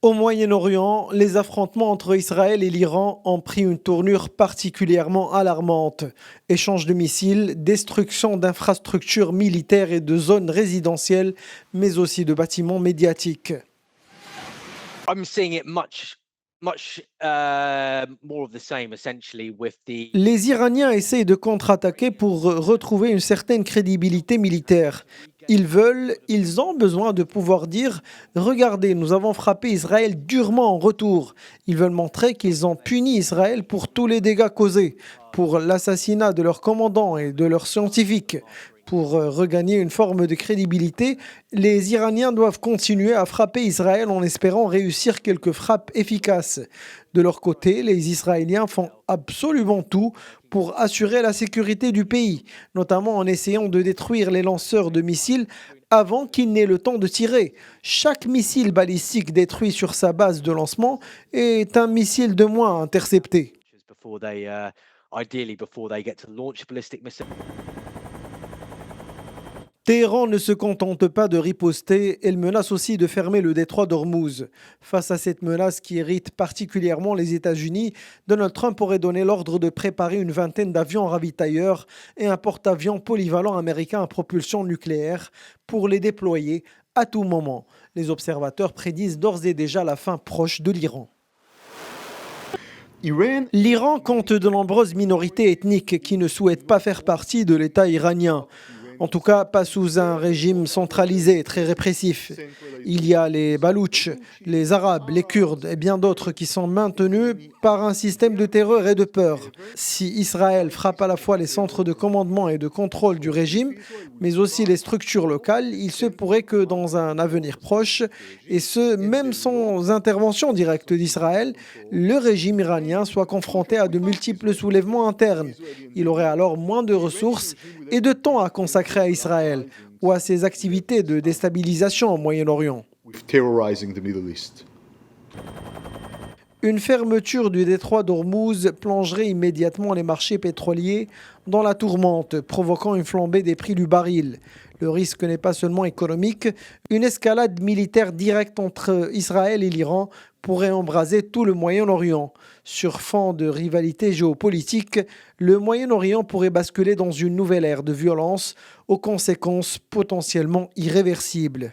Au Moyen-Orient, les affrontements entre Israël et l'Iran ont pris une tournure particulièrement alarmante. Échanges de missiles, destruction d'infrastructures militaires et de zones résidentielles, mais aussi de bâtiments médiatiques. I'm seeing it much more of the same essentially with the Les Iraniens essayent de contre-attaquer pour retrouver une certaine crédibilité militaire. Ils ont besoin de pouvoir dire « Regardez, nous avons frappé Israël durement en retour ». Ils veulent montrer qu'ils ont puni Israël pour tous les dégâts causés, pour l'assassinat de leurs commandants et de leurs scientifiques. Pour regagner une forme de crédibilité, les Iraniens doivent continuer à frapper Israël en espérant réussir quelques frappes efficaces. De leur côté, les Israéliens font absolument tout pour assurer la sécurité du pays, notamment en essayant de détruire les lanceurs de missiles avant qu'ils n'aient le temps de tirer. Chaque missile balistique détruit sur sa base de lancement est un missile de moins à intercepter. before they ideally before they get to launch ballistic missiles. Téhéran ne se contente pas de riposter, elle menace aussi de fermer le détroit d'Ormuz. Face à cette menace qui irrite particulièrement les États-Unis, Donald Trump aurait donné l'ordre de préparer une vingtaine d'avions ravitailleurs et un porte-avions polyvalent américain à propulsion nucléaire pour les déployer à tout moment. Les observateurs prédisent d'ores et déjà la fin proche de l'Iran. L'Iran compte de nombreuses minorités ethniques qui ne souhaitent pas faire partie de l'État iranien. En tout cas, pas sous un régime centralisé, très répressif. Il y a les Baloutches, les Arabes, les Kurdes et bien d'autres qui sont maintenus par un système de terreur et de peur. Si Israël frappe à la fois les centres de commandement et de contrôle du régime, mais aussi les structures locales, il se pourrait que dans un avenir proche, et ce, même sans intervention directe d'Israël, le régime iranien soit confronté à de multiples soulèvements internes. Il aurait alors moins de ressources et de temps à consacrer à Israël ou à ses activités de déstabilisation au Moyen-Orient. Une fermeture du détroit d'Ormuz plongerait immédiatement les marchés pétroliers dans la tourmente, provoquant une flambée des prix du baril. Le risque n'est pas seulement économique, une escalade militaire directe entre Israël et l'Iran pourrait embraser tout le Moyen-Orient. Sur fond de rivalité géopolitique, le Moyen-Orient pourrait basculer dans une nouvelle ère de violence aux conséquences potentiellement irréversibles.